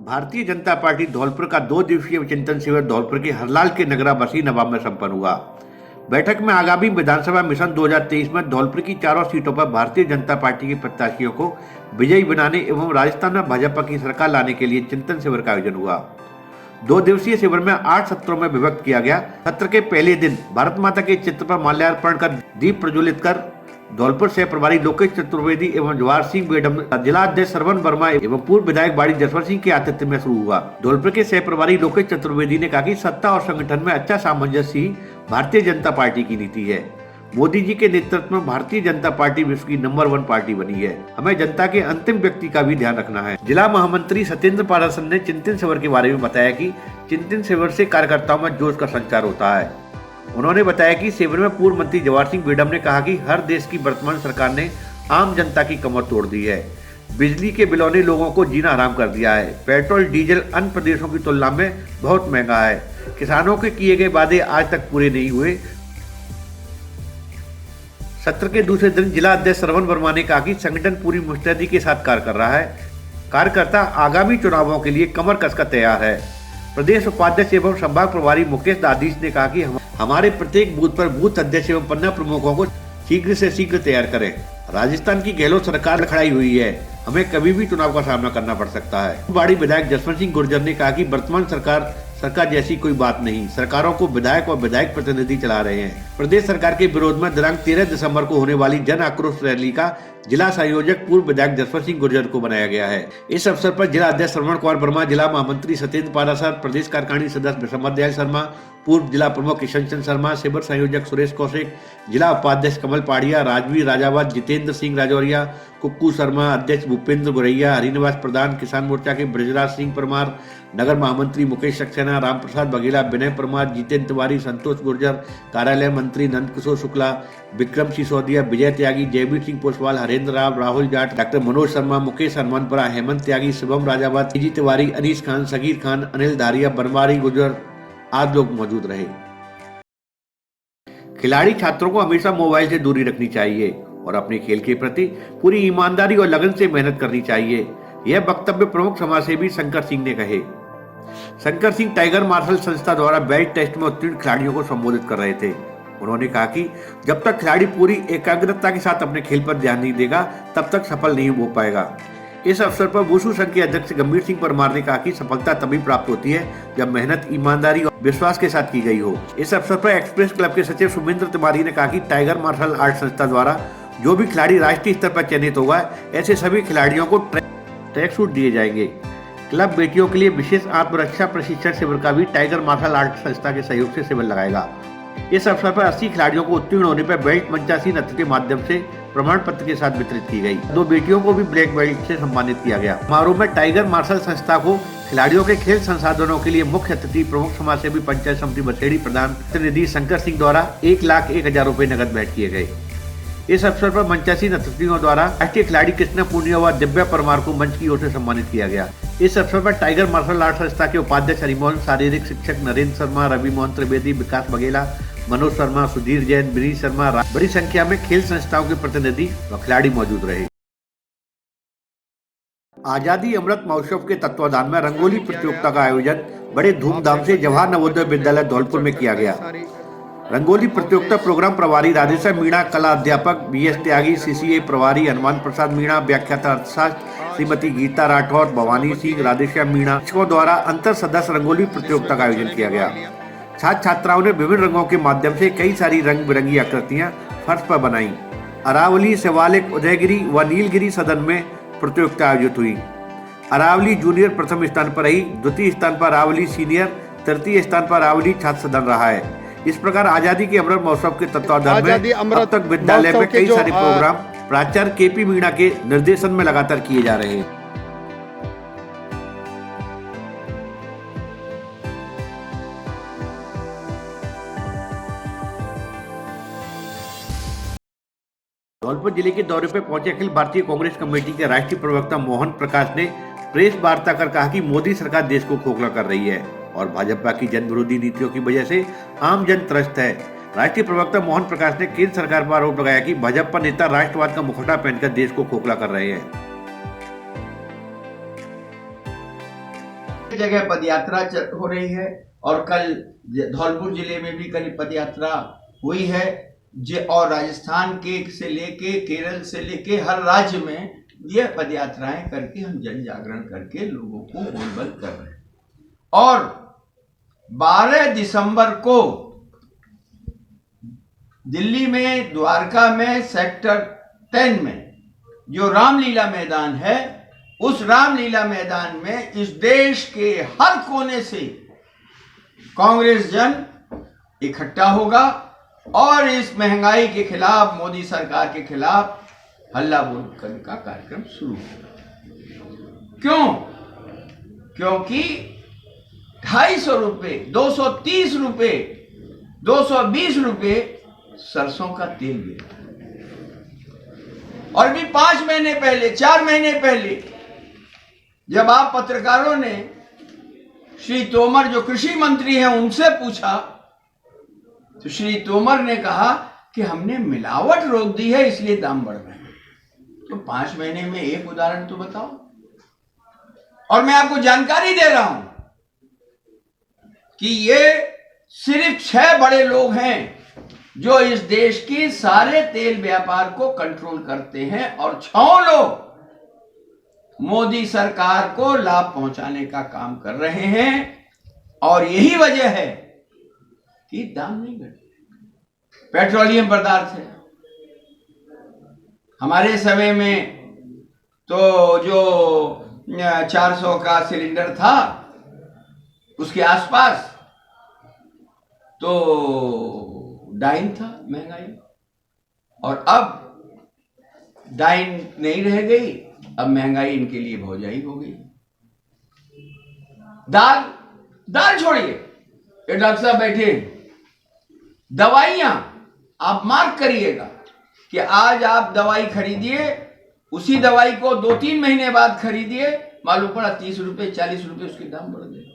Bharatiya Janata party Dholpur का 2 दिवसीय चिंतन शिविर धौलपुर के हरलाल के नगरा बसी नवाब में संपन्न हुआ। बैठक में आगामी विधानसभा मिशन 2023 में धौलपुर की चारों सीटों पर भारतीय जनता पार्टी के प्रत्याशियों को विजयी बनाने एवं राजस्थान में भाजपा की सरकार लाने के लिए चिंतन शिविर का आयोजन हुआ। 2 दिवसीय शिविर में 8 सत्रों में विभक्त किया गया। सत्र के पहले दिन भारत माता के चित्र पर माल्यार्पण कर दीप प्रज्वलित कर धौलपुर से प्रभारी लोकेश चतुर्वेदी एवं जवाहर सिंह बेडम, जिला अध्यक्ष श्रवण वर्मा एवं पूर्व विधायक बाड़ी जसवंत सिंह के आतिथ्य में शुरू हुआ। धौलपुर के सह प्रभारी लोकेश चतुर्वेदी ने कहा कि सत्ता और संगठन में अच्छा सामंजस्य ही भारतीय जनता पार्टी की नीति है। मोदी जी के नेतृत्व में भारतीय जनता पार्टी विश्व की नंबर 1 पार्टी बनी है। हमें जनता के अंतिम व्यक्ति का भी ध्यान रखना है। जिला महामंत्री सत्येंद्र पारासर ने चिंतन शिविर के बारे में बताया कि चिंतन शिविर से कार्यकर्ताओं में जोश का संचार होता है। उन्होंने बताया कि शिविर में पूर्व मंत्री जवाहर सिंह बेडम ने कहा कि हर देश की वर्तमान सरकार ने आम जनता की कमर तोड़ दी है। बिजली के बिलों ने लोगों को जीना हराम कर दिया है। पेट्रोल डीजल अन्य प्रदेशों की तुलना में बहुत महंगा है। किसानों के किए गए वादे आज तक पूरे नहीं हुए। सत्र के दूसरे दिन जिला अध्यक्ष श्रवण वर्मा ने कहा कि संगठन पूरी मुस्तैदी के साथ कार्य कर रहा है। कार्यकर्ता आगामी चुनावों के लिए कमर कसकर तैयार है। प्रदेश उपाध्यक्ष एवं संभाग प्रभारी मुकेश दादीश ने कहा कि हमारे प्रत्येक बूथ पर बूथ अध्यक्ष एवं पन्ना प्रमुखों को शीघ्र से शीघ्र तैयार करें। राजस्थान की गहलोत सरकार लड़खड़ाई हुई है। हमें कभी भी चुनाव का सामना करना पड़ सकता है। बाड़ी विधायक जसवंत सिंह गुर्जर ने कहा कि वर्तमान सरकार जैसी कोई बात नहीं, सरकारों को विधायक और विधायक प्रतिनिधि चला रहे हैं। प्रदेश सरकार के विरोध में दिनांक 13 दिसंबर को होने वाली जन आक्रोश रैली का जिला संयोजक पूर्व विधायक जसवंत सिंह गुर्जर को बनाया गया है। इस अवसर पर जिला अध्यक्ष श्रवण कुमार वर्मा, जिला महामंत्री सत्येंद्र पारासर, प्रदेश कार्यकारिणी सदस्य विषम दयाल शर्मा, पूर्व जिला प्रमुख किशन चंद शर्मा, शिविर संयोजक सुरेश कौशिक, जिला उपाध्यक्ष कमल पाड़िया, राजवीर राजावत, जितेंद्र सिंह राजौरिया, कुक्कू शर्मा, अध्यक्ष भूपेंद्र गुरैया, हरिनिवास प्रधान, किसान मोर्चा के ब्रजराज सिंह परमार, नगर महामंत्री मुकेश सक्सेना, रामप्रसाद बघेला, विनय परमार, जितेंद्र तिवारी, संतोष गुर्जर, कार्यालय मंत्री नंदकिशोर शुक्ला, विक्रम सिसोदिया, विजय त्यागी, जयवीर सिंह पोसवाल, हरेंद्र राव, राहुल जाट, डॉक्टर मनोज शर्मा, मुकेश हनुमानपुरा, हेमंत त्यागी, शिवम राजावत, जी तिवारी, अनीस खान, सगीर खान, अनिल धारिया, बनवारी गुर्जर आदि लोग मौजूद रहे। खिलाड़ी छात्रों को हमेशा मोबाइल से दूरी रखनी चाहिए और अपने खेल के प्रति पूरी ईमानदारी और लगन से मेहनत करनी चाहिए। यह वक्तव्य प्रमुख समाजसेवी शंकर सिंह ने कहे। शंकर सिंह टाइगर मार्शल संस्था द्वारा बेल्ट टेस्ट में उत्तीर्ण खिलाड़ियों को संबोधित कर रहे थे। उन्होंने कहा कि जब तक खिलाड़ी पूरी एकाग्रता के साथ अपने खेल पर ध्यान नहीं देगा तब तक सफल नहीं हो पाएगा। इस अवसर पर वुशु संघ के अध्यक्ष गंभीर सिंह परमार ने कहा कि सफलता तभी प्राप्त होती है जब मेहनत, ईमानदारी और विश्वास के साथ की गई हो। इस अवसर पर एक्सप्रेस क्लब के सचिव सुमेंद्र तिवारी ने कहा कि टाइगर मार्शल आर्ट संस्था द्वारा जो भी खिलाड़ी राष्ट्रीय स्तर पर चयनित होगा, ऐसे सभी खिलाड़ियों को ट्रैक सूट दिए जाएंगे। क्लब बेटियों के लिए विशेष आत्मरक्षा प्रशिक्षण शिविर का भी टाइगर मार्शल आर्ट संस्था के सहयोग से शिविर लगाएगा। इस अवसर पर 80 खिलाड़ियों को उत्तीर्ण होने पर बेल्ट मंचासी नृत्य के माध्यम से प्रमाण पत्र के साथ वितरित की गई। 2 बेटियों को भी ब्लैक बेल्ट से सम्मानित किया गया। समारोह में टाइगर मार्शल संस्था को खिलाड़ियों के खेल संसाधनों के लिए मुख्य अतिथि प्रमुख समाजसेवी पंचायत समिति बसेड़ी प्रधान प्रतिनिधि शंकर सिंह द्वारा 1,01,000 रुपए नगद भेंट किए गए। इस अवसर पर मंचासी नर्तकियों द्वारा राष्ट्रीय खिलाड़ी कृष्णा पूर्णिया व दिव्या परमार को मंच की ओर से सम्मानित किया गया। इस अवसर पर टाइगर मार्शल आर्ट संस्था के उपाध्यक्ष हरिमोहन, शारीरिक शिक्षक नरेंद्र शर्मा, रवि मोहन त्रिवेदी, विकास बघेला, मनोज शर्मा, सुधीर जैन, विनीत शर्मा, बड़ी संख्या में खेल संस्थाओं के प्रतिनिधि व खिलाड़ी मौजूद रहे। आजादी अमृत महोत्सव के तत्वाधान में रंगोली प्रतियोगिता का आयोजन बड़े धूमधाम से जवाहर नवोदय विद्यालय धौलपुर में किया गया। रंगोली प्रतियोगिता प्रोग्राम प्रभारी राधेश्याम मीणा, कला अध्यापक BS त्यागी, CCA प्रभारी हनुमान प्रसाद मीणा, व्याख्याता अर्थशास्त्र श्रीमती गीता राठौर, भवानी सिंह, राधेश्याम मीणा शिक्षकों द्वारा अंतर सदस्य रंगोली प्रतियोगिता का आयोजन किया गया। छात्र छात्राओं ने विभिन्न रंगों के माध्यम से कई सारी रंग बिरंगी आकृतियां फर्श पर बनाई। अरावली, शिवालिक, उदयगिरी व नीलगिरी सदन में प्रतियोगिता आयोजित हुई। अरावली जूनियर प्रथम स्थान पर रही, द्वितीय स्थान पर अरावली सीनियर, तृतीय स्थान पर अरावली छात्र सदन रहा है। इस प्रकार आजादी के अमृत महोत्सव के तत्वाधान में अब तक विद्यालय में कई सारे प्रोग्राम प्राचार्य KP मीणा के निर्देशन में लगातार किए जा रहे हैं। धौलपुर जिले के दौरे पर पहुंचे अखिल भारतीय कांग्रेस कमेटी के राष्ट्रीय प्रवक्ता मोहन प्रकाश ने प्रेस वार्ता कर कहा कि मोदी सरकार देश को खोखला कर रही है और भाजपा की जन विरोधी नीतियों की वजह से आम जन त्रस्त है। राष्ट्रीय प्रवक्ता मोहन प्रकाश ने केंद्र सरकार पर आरोप लगाया कि भाजपा नेता राष्ट्रवाद का मुखौटा पहनकर देश को खोखला कर रहे हैं। जगह पदयात्रा हो रही है और कल धौलपुर जिले में भी कल पदयात्रा हुई है। और राजस्थान के से लेके केरल से लेके हर राज्य में ये पदयात्राएं करके हम जन जागरण करके लोगों को बोलबल कर रहे हैं। और 12 दिसंबर को दिल्ली में द्वारका में सेक्टर 10 में जो रामलीला मैदान है, उस रामलीला मैदान में इस देश के हर कोने से कांग्रेस जन इकट्ठा होगा और इस महंगाई के खिलाफ, मोदी सरकार के खिलाफ हल्ला बोल करने का कार्यक्रम शुरू होगा। क्यों? क्योंकि 250 रुपए, 230 रुपए, 220 रुपए सरसों का तेल गिरा। और भी 5 महीने पहले, 4 महीने पहले जब आप पत्रकारों ने श्री तोमर जो कृषि मंत्री हैं उनसे पूछा तो श्री तोमर ने कहा कि हमने मिलावट रोक दी है इसलिए दाम बढ़ रहे हैं। तो 5 महीने में एक उदाहरण तो बताओ। और मैं आपको जानकारी दे रहा हूं कि ये सिर्फ 6 बड़े लोग हैं जो इस देश की सारे तेल व्यापार को कंट्रोल करते हैं और 6 लोग मोदी सरकार को लाभ पहुंचाने का काम कर रहे हैं। और यही वजह है कि दाम नहीं घटे। पेट्रोलियम पदार्थ है, हमारे समय में तो जो 400 का सिलेंडर था उसके आसपास तो डाइन था महंगाई, और अब डाइन नहीं रह गई, अब महंगाई इनके लिए भौजाई हो गई। दाल छोड़िए, ये डॉक्टर साहब बैठे, दवाइयां आप मार्क करिएगा कि आज आप दवाई खरीदिए, उसी दवाई को 2-3 महीने बाद खरीदिए, मालूम पड़ा 30 रुपए 40 रुपए उसके दाम बढ़ गए।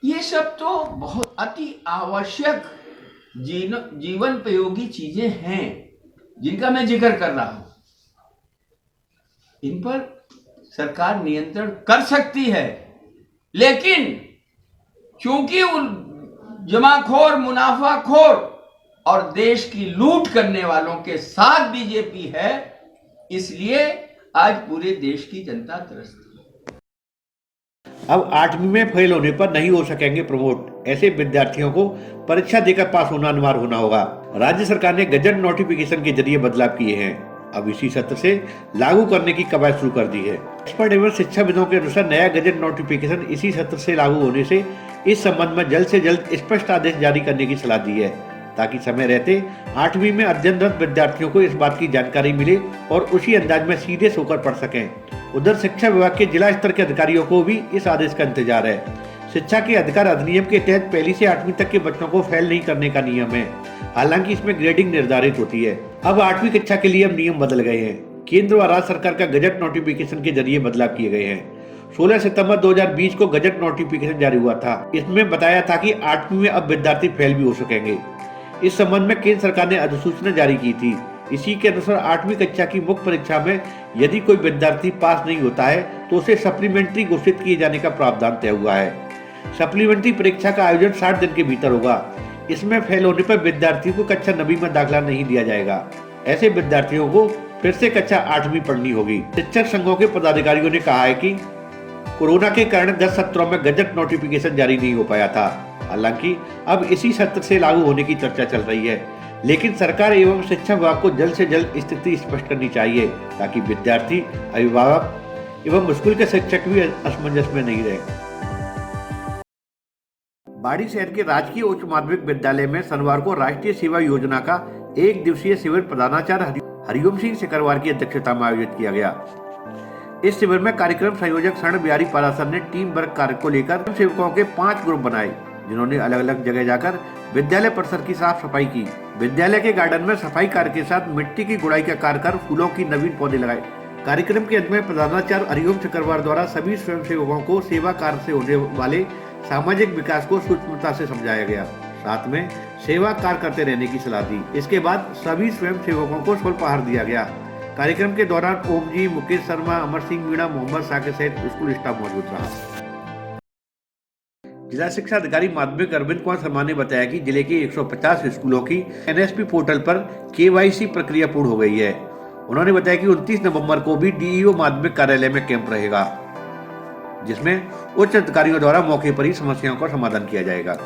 ये सब तो बहुत अति आवश्यक जीवन उपयोगी चीजें हैं जिनका मैं जिक्र कर रहा हूं। इन पर सरकार नियंत्रण कर सकती है, लेकिन क्योंकि जमाखोर, मुनाफाखोर और देश की लूट करने वालों के साथ बीजेपी है, इसलिए आज पूरे देश की जनता त्रस्त है। अब 8वीं में फेल होने पर नहीं हो सकेंगे प्रमोट। ऐसे विद्यार्थियों को परीक्षा देकर पास होना अनिवार्य होना होगा। राज्य सरकार ने गजट नोटिफिकेशन के जरिए बदलाव किए हैं। अब इसी सत्र से लागू करने की कवायद शुरू कर दी है। एक्सपर्ट एवं शिक्षाविदों के अनुसार नया गजट नोटिफिकेशन इसी सत्र से लागू होने से इस संबंध में जल्द से जल्द स्पष्ट आदेश जारी करने की सलाह दी है, ताकि समय रहते 8वीं में अध्ययनरत विद्यार्थियों को इस बात की जानकारी मिले और उसी अंदाज में सीधे होकर पढ़ सकें। उधर शिक्षा विभाग के जिला स्तर के अधिकारियों को भी इस आदेश का इंतजार है। शिक्षा के अधिकार अधिनियम के तहत 1 से 8वीं तक के बच्चों को फेल नहीं करने का नियम है, हालांकि इसमें ग्रेडिंग निर्धारित होती है। अब 8वीं कक्षा के लिए अब नियम बदल गए हैं। केंद्र व राज्य सरकार का गजट नोटिफिकेशन के जरिए बदलाव किए गए हैं। 16 सितंबर 2020 को गजट नोटिफिकेशन जारी हुआ था। इसमें बताया था कि 8वीं में अब विद्यार्थी फेल भी हो सकेंगे। इस संबंध में केंद्र सरकार ने अधिसूचना जारी की थी। इसी के अनुसार 8वीं कक्षा की मुख्य परीक्षा में यदि कोई विद्यार्थी पास नहीं होता है तो उसे सप्लीमेंट्री घोषित किए जाने का प्रावधान तय हुआ है। सप्लीमेंट्री परीक्षा का आयोजन 60 दिन के भीतर होगा। इसमें फेल होने पर विद्यार्थी को कक्षा 9वीं में दाखिला नहीं दिया जाएगा। ऐसे विद्यार्थियों को फिर से कक्षा 8वीं पढ़नी होगी। शिक्षक संघों के पदाधिकारियों ने कहा है कि कोरोना के कारण 10 सत्रों में गजट नोटिफिकेशन जारी नहीं हो पाया था। हालांकि अब इसी सत्र से लागू होने की चर्चा चल रही है, लेकिन सरकार एवं शिक्षा विभाग को जल्द से जल्द स्थिति स्पष्ट करनी चाहिए, ताकि विद्यार्थी, अभिभावक एवं स्कूल के शिक्षक भी असमंजस में नहीं रहे। बाड़ी शहर के राजकीय उच्च माध्यमिक विद्यालय में शनिवार को राष्ट्रीय सेवा योजना का 1 दिवसीय शिविर प्रधानाचार्य हरिओम सिंह सिकरवार की अध्यक्षता में आयोजित किया गया। इस शिविर में कार्यक्रम संयोजक शरण बिहारी पारासर ने टीम वर्क कार्य को लेकर सेवकों के 5 ग्रुप बनाए, जिन्होंने अलग अलग जगह जाकर विद्यालय परिसर की साफ सफाई की। विद्यालय के गार्डन में सफाई कार्य के साथ मिट्टी की गुड़ाई का कार्य कर फूलों की नवीन पौधे लगाए। कार्यक्रम के अंत में प्रधानाचार्य हरिओम सिकरवार द्वारा सभी स्वयंसेवकों को सेवा कार्य से होने वाले सामाजिक विकास को सूक्ष्मता से समझाया गया, साथ में सेवा कार्य करते रहने की सलाह दी। इसके बाद सभी स्वयंसेवकों को स्वल्पाहार दिया गया। कार्यक्रम के दौरान ओम जी, मुकेश शर्मा, अमर सिंह मीणा, मोहम्मद साकिब सहित स्कूल स्टाफ मौजूद रहा। जिला शिक्षा अधिकारी माध्यमिक अरविंद कुमार शर्मा ने बताया कि जिले के 150 स्कूलों की एनएसपी पोर्टल पर केवाईसी प्रक्रिया पूर्ण हो गई है। उन्होंने बताया कि 29 नवंबर को भी डीईओ माध्यमिक कार्यालय में कैंप रहेगा, जिसमें उच्च अधिकारियों द्वारा मौके पर ही समस्याओं का समाधान किया जाएगा।